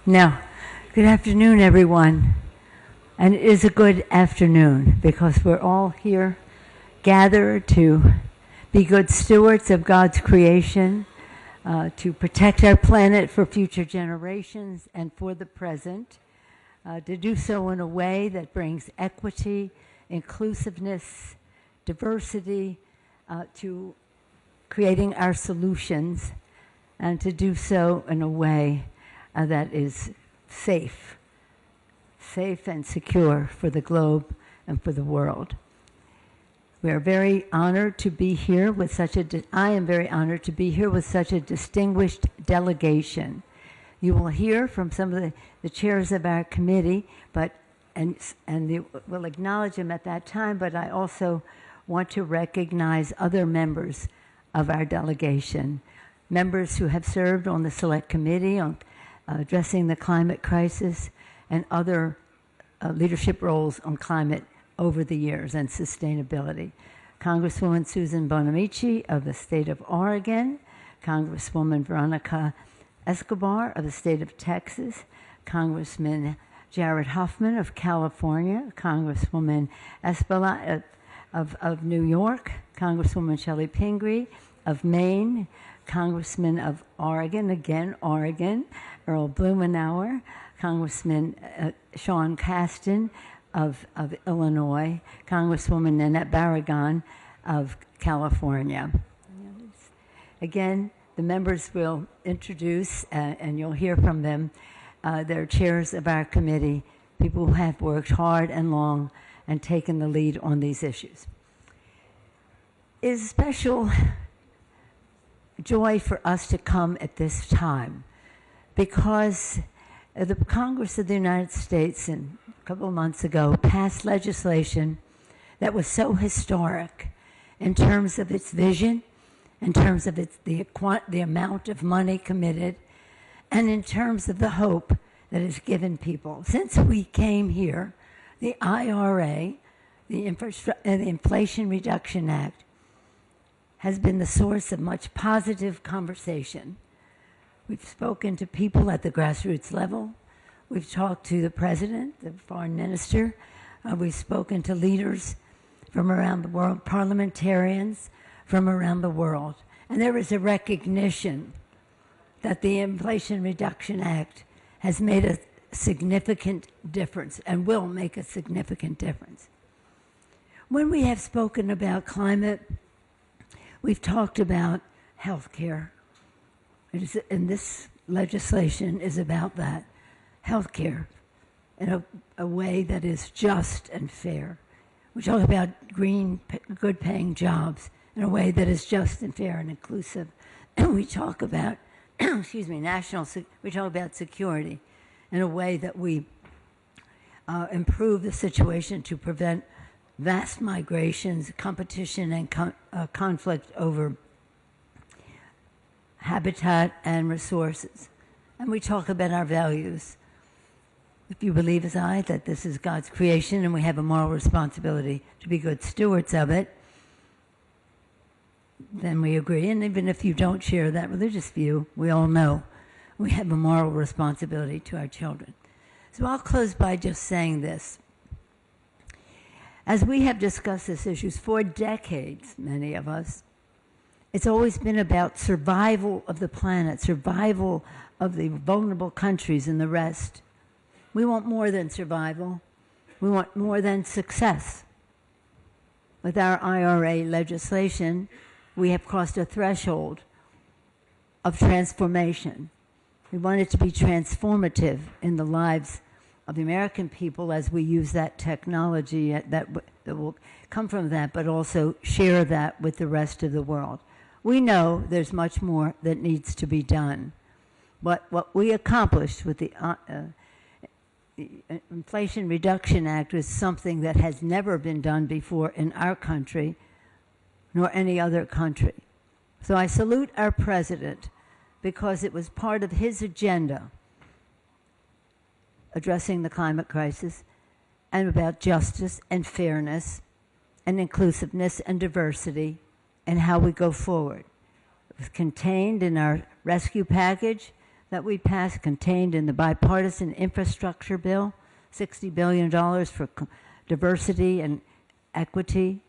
Now, good afternoon, everyone. And it is a good afternoon because we're all here gathered to be good stewards of God's creation, to protect our planet for future generations and for the present, to do so in a way that brings equity, inclusiveness, diversity, to creating our solutions, and to do so in a way that is safe and secure for the globe and for the world. We are very honored to be here with such I am very honored to be here with such a distinguished delegation. You will hear from some of the chairs of our committee, and we'll acknowledge them at that time, but I also want to recognize other members of our delegation, members who have served on the Select Committee on addressing the climate crisis and other leadership roles on climate over the years and sustainability. Congresswoman Susan Bonamici of the state of Oregon, Congresswoman Veronica Escobar of the state of Texas, Congressman Jared Huffman of California, Congresswoman Espela of New York, Congresswoman Shelley Pingree of Maine, Congressman of Oregon, again Oregon, Earl Blumenauer, Congressman Sean Casten of Illinois, Congresswoman Nanette Barragan of California. Again, the members will introduce, and you'll hear from them, they're chairs of our committee, people who have worked hard and long and taken the lead on these issues. It is a special joy for us to come at this time because the Congress of the United States a couple of months ago passed legislation that was so historic in terms of its vision, in terms of the amount of money committed, and in terms of the hope that is given people. Since we came here, the IRA, the Inflation Reduction Act, has been the source of much positive conversation. We've spoken to people at the grassroots level. We've talked to the president, the foreign minister. We've spoken to leaders from around the world, parliamentarians from around the world. And there is a recognition that the Inflation Reduction Act has made a significant difference and will make a significant difference. When we have spoken about climate, we've talked about health care. And this legislation is about that. Health care in a way that is just and fair. We talk about green, good paying jobs in a way that is just and fair and inclusive. And we talk about, we talk about security in a way that we improve the situation to prevent vast migrations, competition, and conflict over habitat and resources. And we talk about our values. If you believe as I that this is God's creation and we have a moral responsibility to be good stewards of it, then we agree. And even if you don't share that religious view, we all know we have a moral responsibility to our children. So I'll close by just saying this. As we have discussed these issues for decades, many of us, it's always been about survival of the planet, survival of the vulnerable countries and the rest. We want more than survival. We want more than success. With our IRA legislation, we have crossed a threshold of transformation. We want it to be transformative in the lives of the American people as we use that technology that will come from that, but also share that with the rest of the world. We know there's much more that needs to be done. But what we accomplished with the Inflation Reduction Act was something that has never been done before in our country, nor any other country. So I salute our president because it was part of his agenda addressing the climate crisis and about justice and fairness and inclusiveness and diversity and how we go forward. It was contained in our rescue package that we passed contained in the bipartisan infrastructure bill, $60 billion for diversity and equity,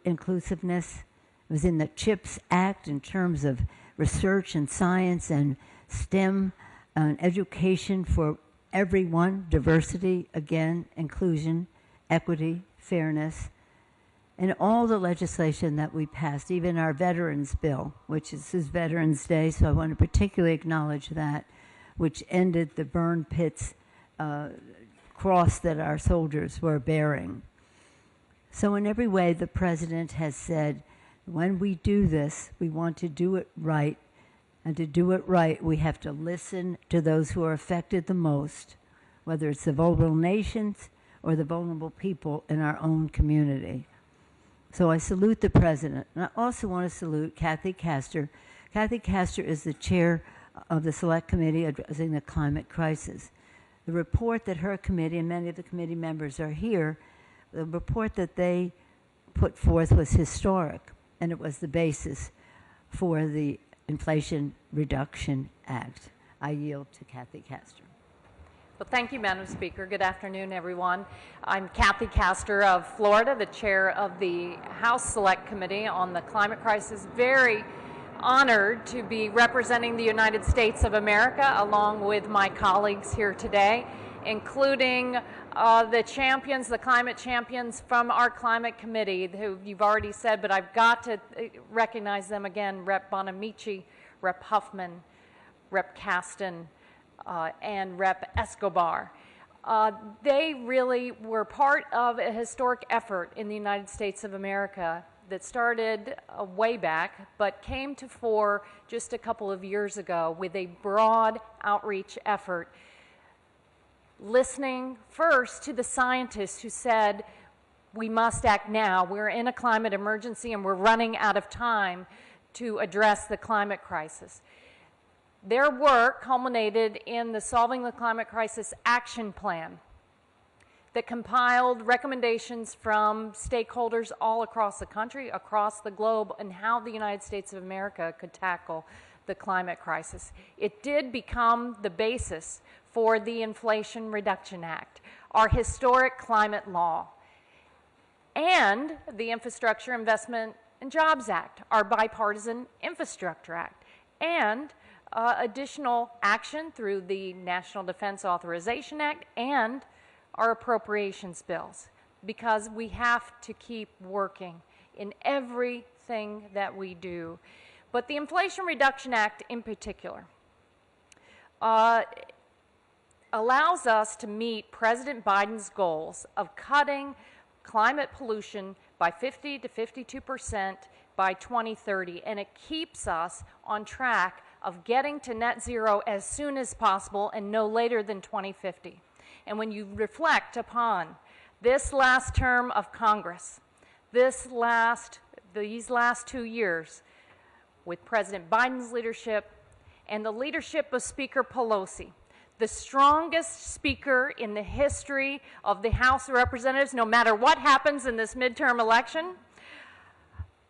inclusiveness. It was in the CHIPS Act in terms of research and science and STEM and education for everyone, diversity, again, inclusion, equity, fairness, and all the legislation that we passed, even our Veterans Bill, which is Veterans Day, so I want to particularly acknowledge that, which ended the burn pits cross that our soldiers were bearing. So in every way, the President has said, when we do this, we want to do it right. And to do it right, we have to listen to those who are affected the most, whether it's the vulnerable nations or the vulnerable people in our own community. So I salute the President. And I also want to salute Kathy Castor. Kathy Castor is the chair of the Select Committee addressing the climate crisis. The report that her committee and many of the committee members are here, the report that they put forth was historic, and it was the basis for the Inflation Reduction Act. I yield to Kathy Castor. Well, thank you, Madam Speaker. Good afternoon, everyone. I'm Kathy Castor of Florida, the chair of the House Select Committee on the Climate Crisis. Very honored to be representing the United States of America along with my colleagues here today, including the champions, the climate champions from our climate committee, who you've already said, but I've got to recognize them again: Rep. Bonamici, Rep. Huffman, Rep. Kasten, and Rep. Escobar. They really were part of a historic effort in the United States of America that started way back, but came to fore just a couple of years ago with a broad outreach effort, listening first to the scientists who said, we must act now. We're in a climate emergency and we're running out of time to address the climate crisis. Their work culminated in the Solving the Climate Crisis Action Plan that compiled recommendations from stakeholders all across the country, across the globe, on how the United States of America could tackle the climate crisis. It did become the basis for the Inflation Reduction Act, our historic climate law, and the Infrastructure Investment and Jobs Act, our bipartisan Infrastructure Act, and additional action through the National Defense Authorization Act and our appropriations bills, because we have to keep working in everything that we do. But the Inflation Reduction Act in particular allows us to meet President Biden's goals of cutting climate pollution by 50 to 52% by 2030, and it keeps us on track of getting to net zero as soon as possible and no later than 2050. And when you reflect upon this last term of Congress, these last 2 years, with President Biden's leadership and the leadership of Speaker Pelosi, the strongest speaker in the history of the House of Representatives, no matter what happens in this midterm election,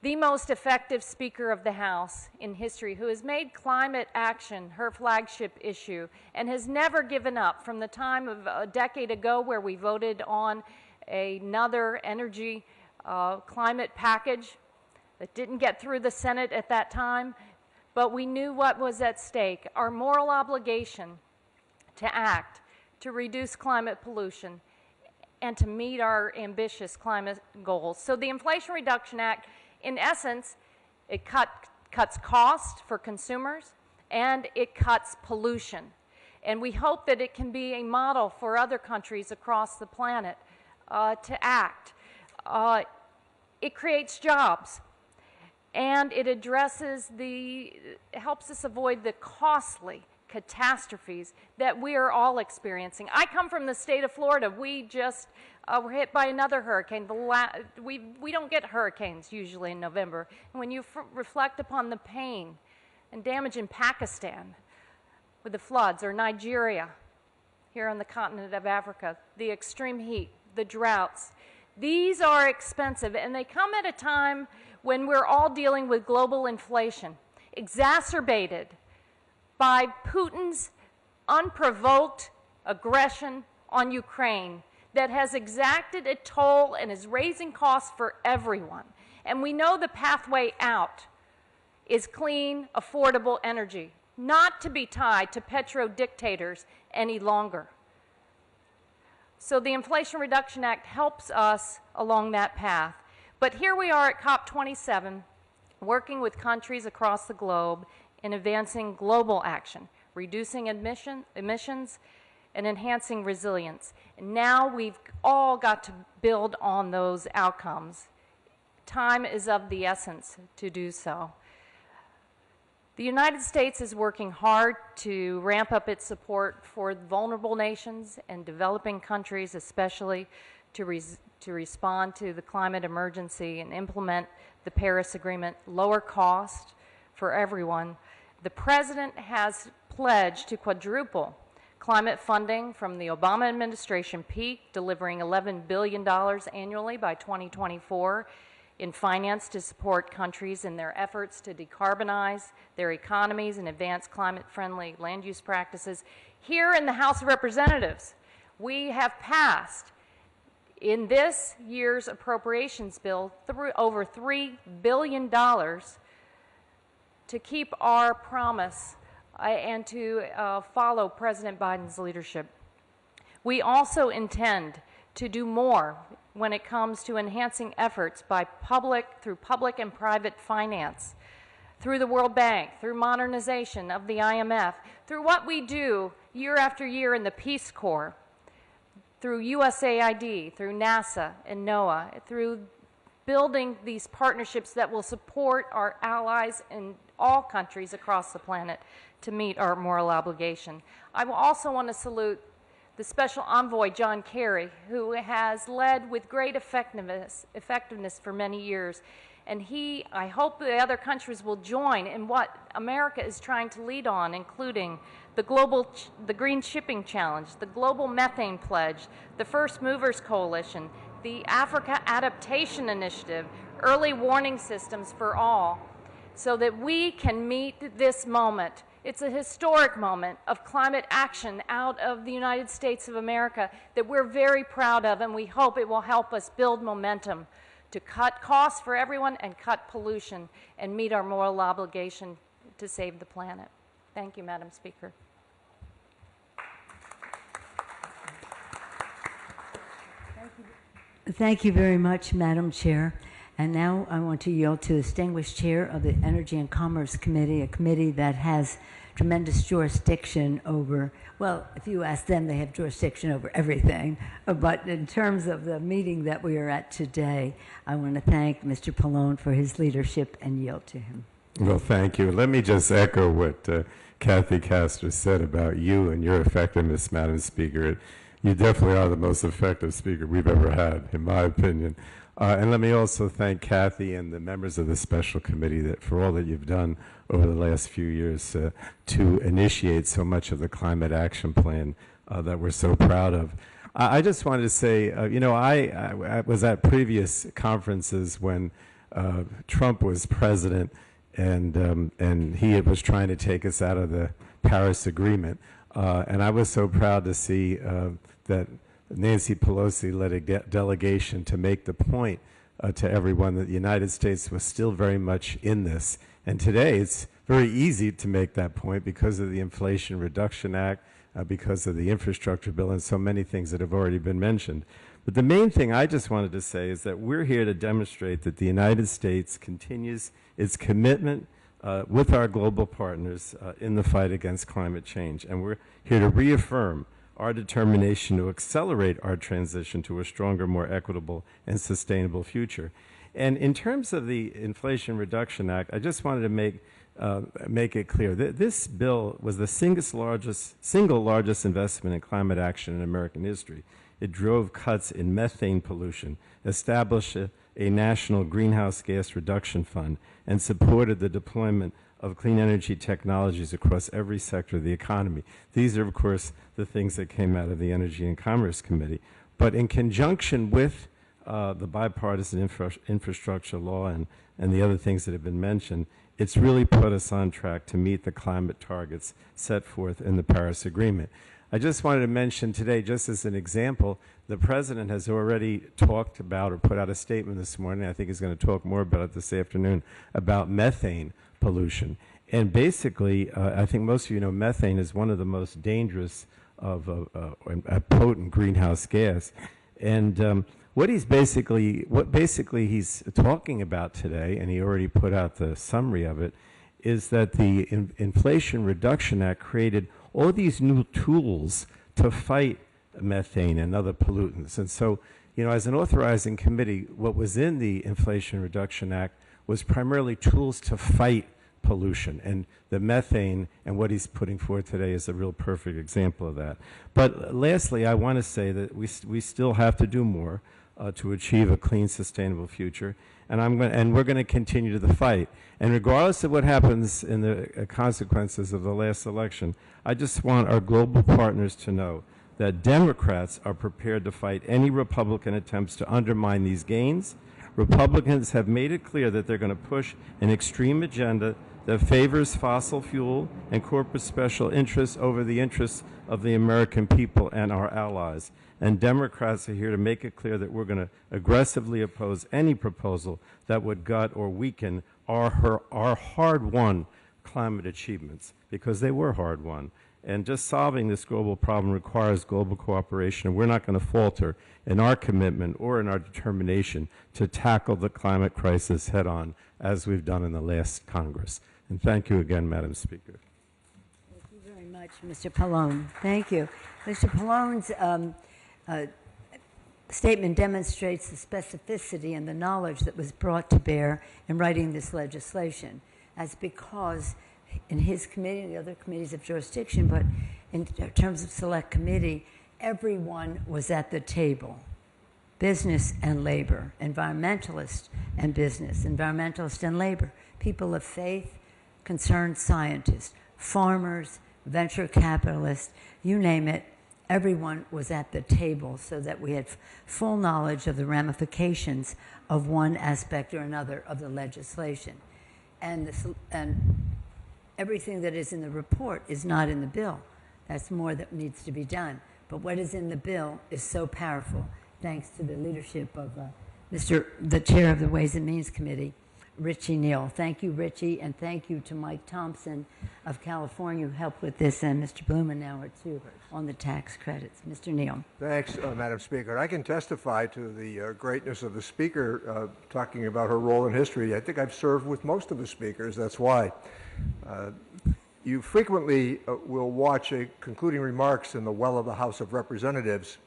the most effective Speaker of the House in history, who has made climate action her flagship issue and has never given up from the time of a decade ago where we voted on another energy climate package that didn't get through the Senate at that time, but we knew what was at stake, our moral obligation to act, to reduce climate pollution, and to meet our ambitious climate goals. So the Inflation Reduction Act, in essence, it cuts costs for consumers and it cuts pollution. And we hope that it can be a model for other countries across the planet to act. It creates jobs, and it helps us avoid the costly catastrophes that we are all experiencing. I come from the state of Florida. We just were hit by another hurricane. We don't get hurricanes usually in November. And when you reflect upon the pain and damage in Pakistan with the floods, or Nigeria, here on the continent of Africa, the extreme heat, the droughts, these are expensive, and they come at a time when we're all dealing with global inflation, exacerbated by Putin's unprovoked aggression on Ukraine that has exacted a toll and is raising costs for everyone. And we know the pathway out is clean, affordable energy, not to be tied to petro-dictators any longer. So the Inflation Reduction Act helps us along that path. But here we are at Cop27, working with countries across the globe in advancing global action, reducing emissions, and enhancing resilience. And now we've all got to build on those outcomes. Time is of the essence to do so. The United States is working hard to ramp up its support for vulnerable nations and developing countries, especially to respond to the climate emergency and implement the Paris Agreement, lower cost for everyone. The President has pledged to quadruple climate funding from the Obama administration peak, delivering $11 billion annually by 2024 in finance to support countries in their efforts to decarbonize their economies and advance climate-friendly land use practices. Here in the House of Representatives, we have passed in this year's appropriations bill over $3 billion to keep our promise and to follow President Biden's leadership. We also intend to do more when it comes to enhancing efforts through public and private finance, through the World Bank, through modernization of the IMF, through what we do year after year in the Peace Corps, through USAID, through NASA and NOAA, through building these partnerships that will support our allies in all countries across the planet to meet our moral obligation. I will also want to salute the Special Envoy, John Kerry, who has led with great effectiveness for many years. And I hope the other countries will join in what America is trying to lead on, including the Green Shipping Challenge, the Global Methane Pledge, the First Movers Coalition, the Africa Adaptation Initiative, early warning systems for all, so that we can meet this moment. It's a historic moment of climate action out of the United States of America that we're very proud of, and we hope it will help us build momentum to cut costs for everyone and cut pollution and meet our moral obligation to save the planet. Thank you, Madam Speaker. Thank you very much, Madam Chair. And now I want to yield to the distinguished chair of the Energy and Commerce Committee, a committee that has tremendous jurisdiction over, well, if you ask them, they have jurisdiction over everything. But in terms of the meeting that we are at today, I want to thank Mr. Pallone for his leadership and yield to him. Well, thank you. Let me just echo what Kathy Castor said about you and your effectiveness, Madam Speaker. You definitely are the most effective speaker we've ever had, in my opinion. And let me also thank Kathy and the members of the special committee for all that you've done over the last few years to initiate so much of the climate action plan that we're so proud of. I just wanted to say, I was at previous conferences when Trump was president, and he was trying to take us out of the Paris Agreement. And I was so proud to see that Nancy Pelosi led a delegation to make the point to everyone that the United States was still very much in this. And today it's very easy to make that point because of the Inflation Reduction Act, because of the infrastructure bill, and so many things that have already been mentioned. But the main thing I just wanted to say is that we're here to demonstrate that the United States continues its commitment with our global partners in the fight against climate change. And we're here to reaffirm our determination to accelerate our transition to a stronger, more equitable, and sustainable future. And in terms of the Inflation Reduction Act, I just wanted to make it clear that this bill was the single largest investment in climate action in American history. It drove cuts in methane pollution, established a national greenhouse gas reduction fund, and supported the deployment of clean energy technologies across every sector of the economy. These are, of course, the things that came out of the Energy and Commerce Committee. But in conjunction with the bipartisan infrastructure law and the other things that have been mentioned, it's really put us on track to meet the climate targets set forth in the Paris Agreement. I just wanted to mention today, just as an example, the President has already talked about or put out a statement this morning, I think he's going to talk more about it this afternoon, about methane pollution. And basically, I think most of you know methane is one of the most dangerous of a potent greenhouse gas. And what basically he's talking about today, and he already put out the summary of it, is that the Inflation Reduction Act created all these new tools to fight methane and other pollutants. And so, you know, as an authorizing committee, what was in the Inflation Reduction Act was primarily tools to fight pollution. And the methane and what he's putting forth today is a real perfect example of that. But lastly, I want to say that we still have to do more to achieve a clean, sustainable future. And we're going to continue the fight. And regardless of what happens in the consequences of the last election, I just want our global partners to know that Democrats are prepared to fight any Republican attempts to undermine these gains. Republicans have made it clear that they're going to push an extreme agenda that favors fossil fuel and corporate special interests over the interests of the American people and our allies. And Democrats are here to make it clear that we're going to aggressively oppose any proposal that would gut or weaken our hard-won climate achievements, because they were hard-won. And just solving this global problem requires global cooperation, and we're not going to falter in our commitment or in our determination to tackle the climate crisis head-on, as we've done in the last Congress. And thank you again, Madam Speaker. Thank you very much, Mr. Pallone. Thank you. Mr. Pallone's statement demonstrates the specificity and the knowledge that was brought to bear in writing this legislation. That's because in his committee and the other committees of jurisdiction, but in terms of select committee, everyone was at the table. Business and labor, environmentalists and business, environmentalists and labor, people of faith, concerned scientists, farmers, venture capitalists, you name it, everyone was at the table so that we had full knowledge of the ramifications of one aspect or another of the legislation. And everything that is in the report is not in the bill. That's more that needs to be done. But what is in the bill is so powerful, thanks to the leadership of the chair of the Ways and Means Committee, Richie Neal. Thank you, Richie, and thank you to Mike Thompson of California, who helped with this, and Mr. Blumenauer, too, on the tax credits. Mr. Neal. Thanks, Madam Speaker. I can testify to the greatness of the Speaker talking about her role in history. I think I've served with most of the speakers. That's why. You frequently will watch concluding remarks in the well of the House of Representatives,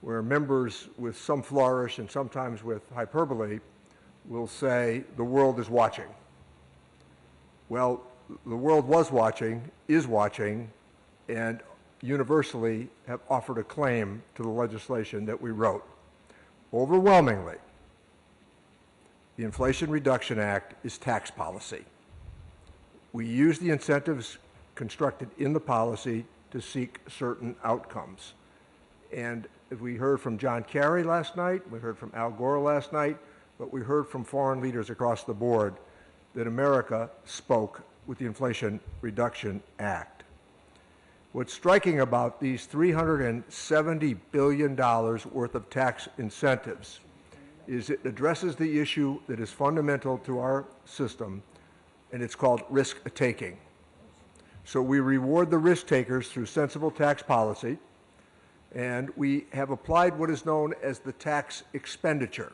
where members with some flourish and sometimes with hyperbole will say, the world is watching. Well, the world was watching, is watching, and universally have offered a claim to the legislation that we wrote. Overwhelmingly, the Inflation Reduction Act is tax policy. We use the incentives constructed in the policy to seek certain outcomes. And as we heard from John Kerry last night, we heard from Al Gore last night, but we heard from foreign leaders across the board that America spoke with the Inflation Reduction Act. What's striking about these $370 billion worth of tax incentives is it addresses the issue that is fundamental to our system, and it's called risk-taking. So we reward the risk takers through sensible tax policy, and we have applied what is known as the tax expenditure,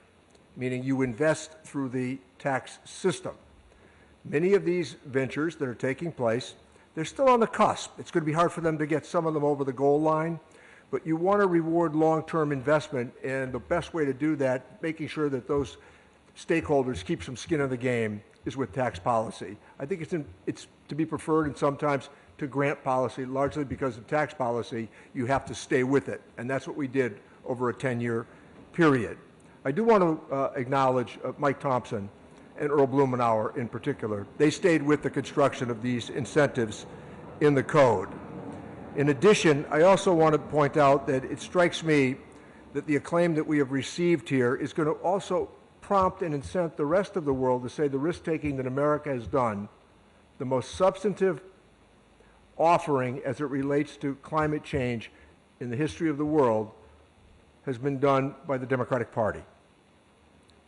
meaning you invest through the tax system. Many of these ventures that are taking place, they're still on the cusp. It's going to be hard for them to get some of them over the goal line, but you want to reward long-term investment, and the best way to do that, making sure that those stakeholders keep some skin in the game, is with tax policy. I think it's to be preferred and sometimes to grant policy, largely because of tax policy, you have to stay with it, and that's what we did over a 10-year period. I do want to acknowledge Mike Thompson and Earl Blumenauer in particular. They stayed with the construction of these incentives in the code. In addition, I also want to point out that it strikes me that the acclaim that we have received here is going to also prompt and incent the rest of the world to say the risk-taking that America has done, the most substantive offering as it relates to climate change in the history of the world, has been done by the Democratic Party.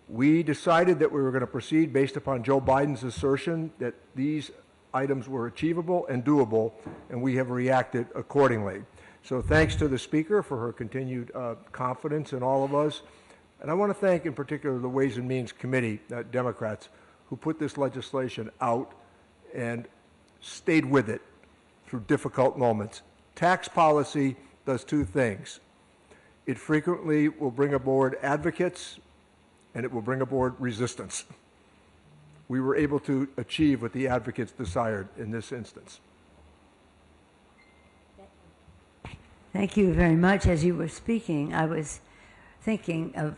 We decided that we were going to proceed based upon Joe Biden's assertion that these items were achievable and doable, and we have reacted accordingly. So thanks to the Speaker for her continued confidence in all of us. And I want to thank in particular the Ways and Means Committee, Democrats, who put this legislation out and stayed with it through difficult moments. Tax policy does two things. It frequently will bring aboard advocates, and it will bring aboard resistance. We were able to achieve what the advocates desired in this instance. Thank you very much. As you were speaking, I was thinking of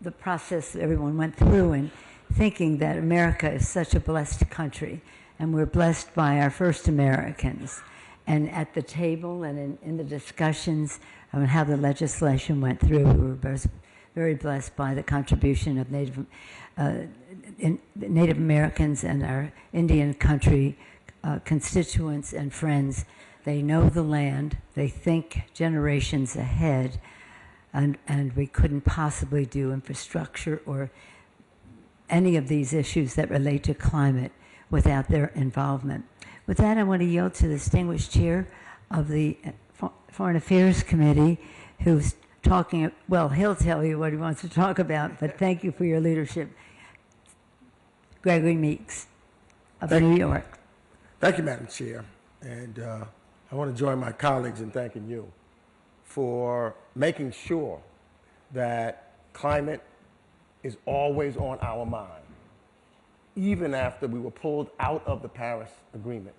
the process that everyone went through and thinking that America is such a blessed country, and we're blessed by our first Americans. And at the table and in the discussions on how the legislation went through, we were very blessed by the contribution of Native Americans and our Indian country constituents and friends. They know the land, they think generations ahead, and we couldn't possibly do infrastructure or any of these issues that relate to climate without their involvement. With that, I want to yield to the distinguished chair of the Foreign Affairs Committee, who's talking, well, he'll tell you what he wants to talk about, but thank you for your leadership. Gregory Meeks of New York. Thank you, Madam Chair. And I want to join my colleagues in thanking you for making sure that climate is always on our mind, even after we were pulled out of the Paris Agreement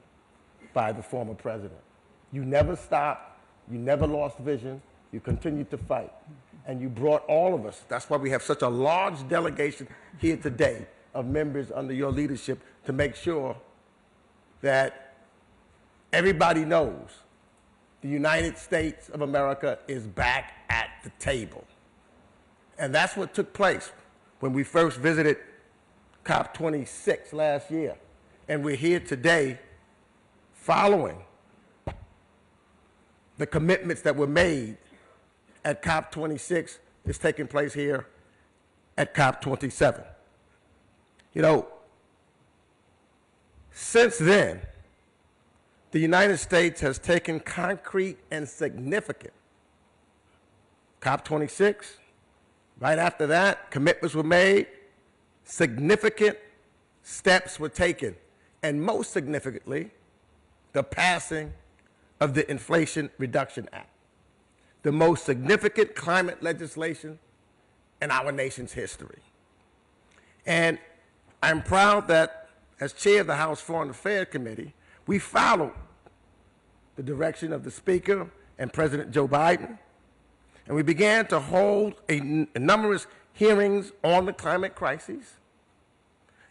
by the former president. You never stopped, you never lost vision, you continued to fight, and you brought all of us. That's why we have such a large delegation here today of members under your leadership to make sure that everybody knows the United States of America is back at the table. And that's what took place when we first visited Cop26 last year. And we're here today following the commitments that were made at Cop26 is taking place here at Cop27. You know, since then, the United States has taken concrete and significant. Cop26, right after that, commitments were made, significant steps were taken, and most significantly, the passing of the Inflation Reduction Act, the most significant climate legislation in our nation's history. And I'm proud that, as chair of the House Foreign Affairs Committee, we followed the direction of the Speaker and President Joe Biden, and we began to hold numerous hearings on the climate crisis,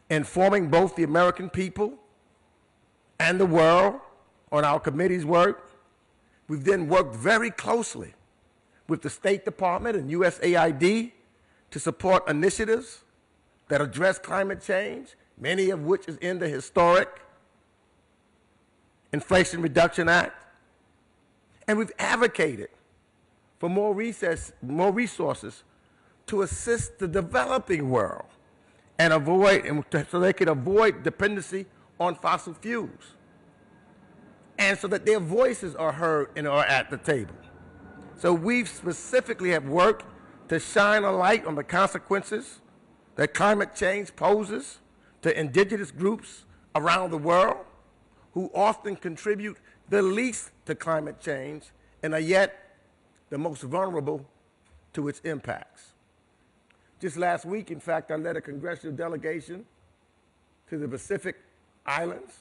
informing both the American people and the world on our committee's work. We've then worked very closely with the State Department and USAID to support initiatives that address climate change, many of which is in the historic Inflation Reduction Act. And we've advocated for more resources to assist the developing world and so they can avoid dependency on fossil fuels, and so that their voices are heard and are at the table. So we specifically have worked to shine a light on the consequences that climate change poses to indigenous groups around the world who often contribute the least to climate change and are yet the most vulnerable to its impacts. Just last week, in fact, I led a congressional delegation to the Pacific Islands,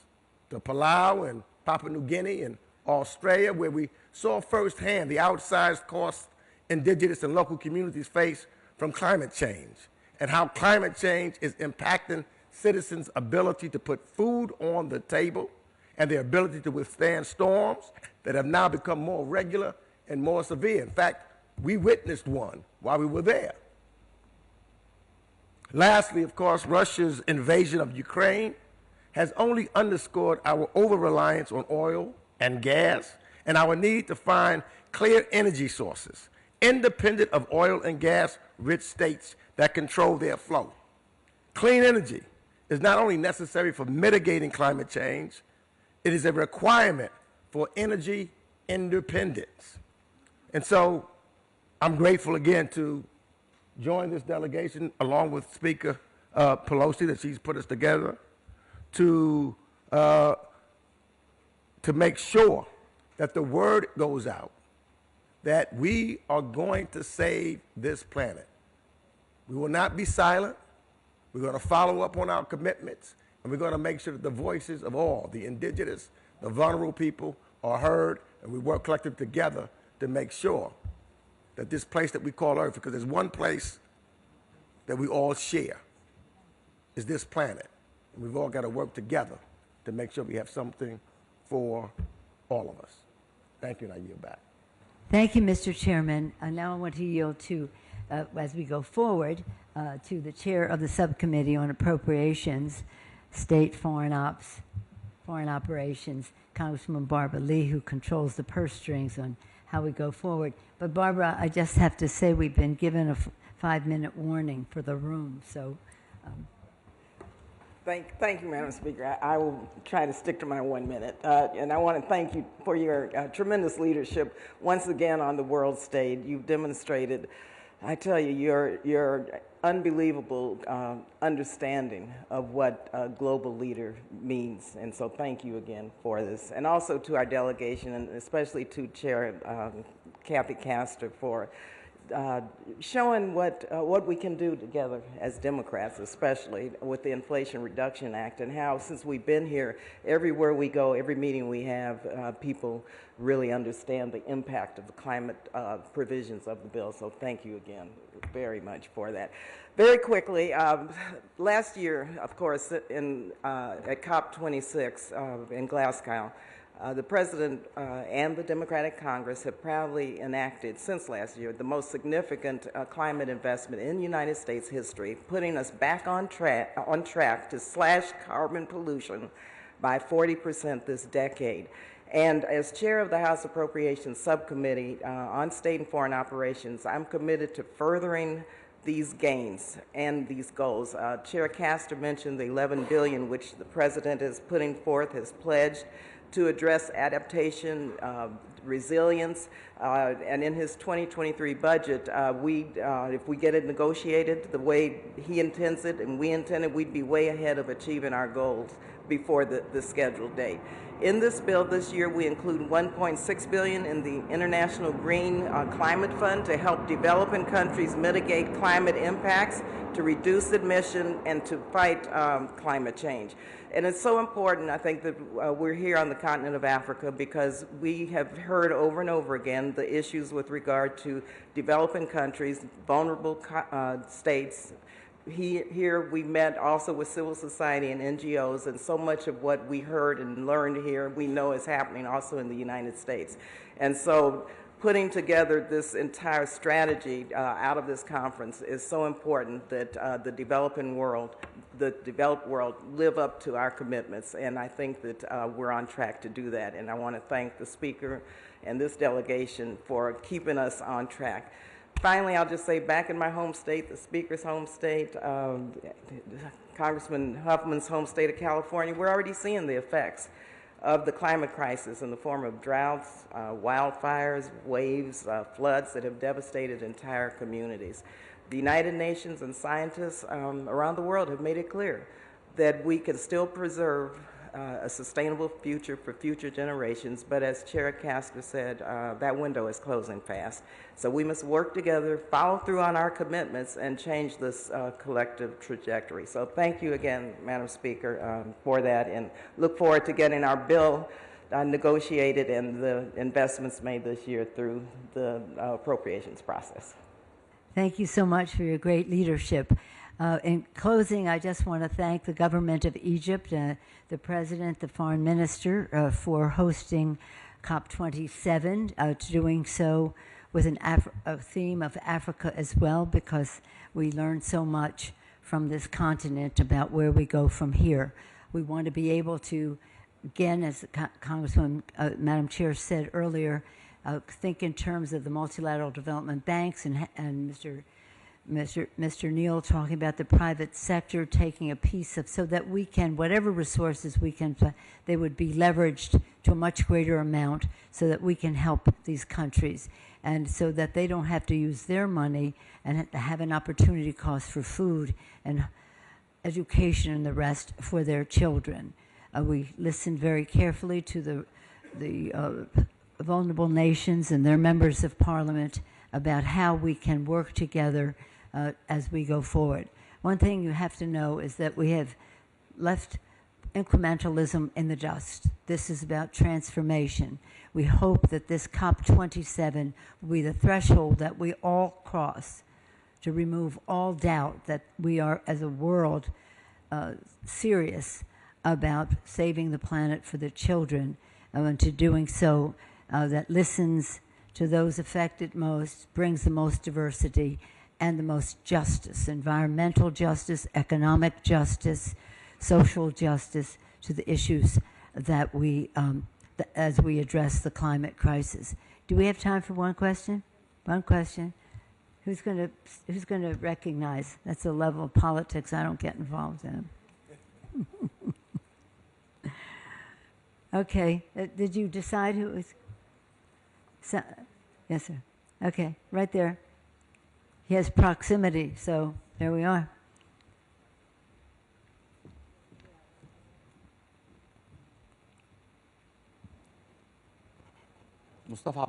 to Palau and Papua New Guinea and Australia, where we saw firsthand the outsized costs indigenous and local communities face from climate change, and how climate change is impacting citizens' ability to put food on the table and their ability to withstand storms that have now become more regular and more severe. In fact, we witnessed one while we were there. Lastly, of course, Russia's invasion of Ukraine has only underscored our over-reliance on oil and gas and our need to find clear energy sources, independent of oil and gas-rich states that control their flow. Clean energy is not only necessary for mitigating climate change, it is a requirement for energy independence. And so I'm grateful again to join this delegation along with Speaker Pelosi that she's put us together to make sure that the word goes out that we are going to save this planet. We will not be silent. We're going to follow up on our commitments, and we're going to make sure that the voices of all, the indigenous, the vulnerable people, are heard, and we work collectively together to make sure that this place that we call Earth, because there's one place that we all share, is this planet. And we've all got to work together to make sure we have something for all of us. Thank you, and I yield back. Thank you, Mr. Chairman. Now I want to yield to, as we go forward, to the chair of the subcommittee on appropriations, state foreign operations, Congresswoman Barbara Lee, who controls the purse strings on how we go forward. But Barbara, I just have to say we've been given a 5-minute warning for the room, so. Thank you, Madam Speaker. I will try to stick to my 1 minute. And I want to thank you for your tremendous leadership once again on the world stage. You've demonstrated, I tell you, your unbelievable understanding of what a global leader means. And so thank you again for this. And also to our delegation, and especially to Chair Kathy Castor for showing what we can do together as Democrats, especially with the Inflation Reduction Act, and how since we've been here, everywhere we go, every meeting we have, people really understand the impact of the climate provisions of the bill. So thank you again very much for that. Very quickly, last year, of course, at Cop26 in Glasgow, the President and the Democratic Congress have proudly enacted, since last year, the most significant climate investment in United States history, putting us back on track to slash carbon pollution by 40% this decade. And as chair of the House Appropriations Subcommittee on State and Foreign Operations, I'm committed to furthering these gains and these goals. Chair Castor mentioned the $11 billion which the President is putting forth, has pledged to address adaptation, resilience, and in his 2023 budget, if we get it negotiated the way he intends it and we intend it, we'd be way ahead of achieving our goals before the scheduled date. In this bill this year, we include $1.6 billion in the International Green Climate Fund to help developing countries mitigate climate impacts, to reduce emission, and to fight climate change. And it's so important, I think, that we're here on the continent of Africa because we have heard over and over again the issues with regard to developing countries, vulnerable states. Here we met also with civil society and NGOs, and so much of what we heard and learned here we know is happening also in the United States. And so putting together this entire strategy out of this conference is so important that the developed world live up to our commitments, and I think that we're on track to do that. And I want to thank the Speaker and this delegation for keeping us on track. Finally, I'll just say, back in my home state, the Speaker's home state, Congressman Huffman's home state of California, we're already seeing the effects of the climate crisis in the form of droughts, wildfires, waves, floods that have devastated entire communities. The United Nations and scientists around the world have made it clear that we can still preserve a sustainable future for future generations, but as Chair Castor said, that window is closing fast. So we must work together, follow through on our commitments, and change this collective trajectory. So thank you again, Madam Speaker, for that, and look forward to getting our bill negotiated and the investments made this year through the appropriations process. Thank you so much for your great leadership. In closing, I just want to thank the government of Egypt, the President, the Foreign Minister, for hosting Cop27, doing so with a theme of Africa as well, because we learned so much from this continent about where we go from here. We want to be able to, again, as Congresswoman, Madam Chair said earlier, think in terms of the multilateral development banks and Mr. Neal talking about the private sector taking a piece of, so that we can, whatever resources we can, they would be leveraged to a much greater amount so that we can help these countries and so that they don't have to use their money and have an opportunity cost for food and education and the rest for their children. We listened very carefully to the vulnerable nations and their members of parliament about how we can work together as we go forward. One thing you have to know is that we have left incrementalism in the dust. This is about transformation. We hope that this Cop27 will be the threshold that we all cross to remove all doubt that we are, as a world, serious about saving the planet for the children, and to doing so that listens to those affected most, brings the most diversity and the most justice, environmental justice, economic justice, social justice, to the issues that we, as we address the climate crisis. Do we have time for one question? One question. Who's going to recognize? That's a level of politics I don't get involved in. Okay. Did you decide who it was? Yes, sir. Okay, right there. He has proximity, so there we are. مصطفى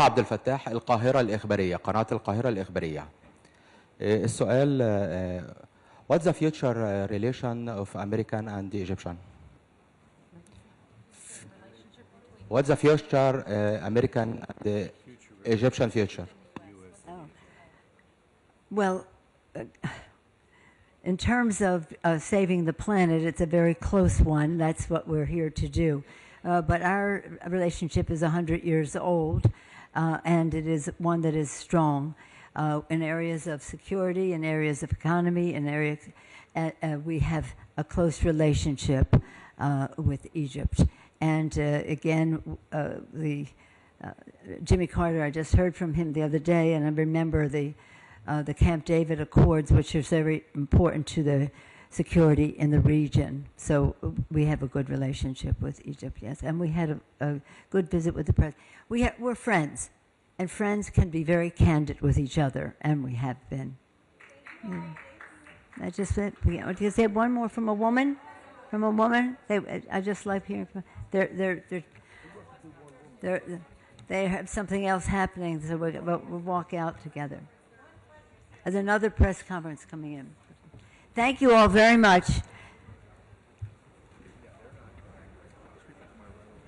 عبد الفتاح، القاهرة الإخبارية، قناة القاهرة الإخبارية. السؤال what's the future relation of American and Egyptian? What's the future American and Egyptian future? Well, in terms of saving the planet, it's a very close one. That's what we're here to do. But our relationship is 100 years old, and it is one that is strong in areas of security, in areas of economy, in areas we have a close relationship with Egypt. And again, Jimmy Carter, I just heard from him the other day, and I remember the Camp David Accords, which is very important to the security in the region. So we have a good relationship with Egypt, yes. And we had a good visit with the president. We're friends, and friends can be very candid with each other, and we have been. Yeah. I just said, you say one more from a woman? From a woman? I just like hearing from, they have something else happening, so we'll walk out together. There's another press conference coming in. Thank you all very much.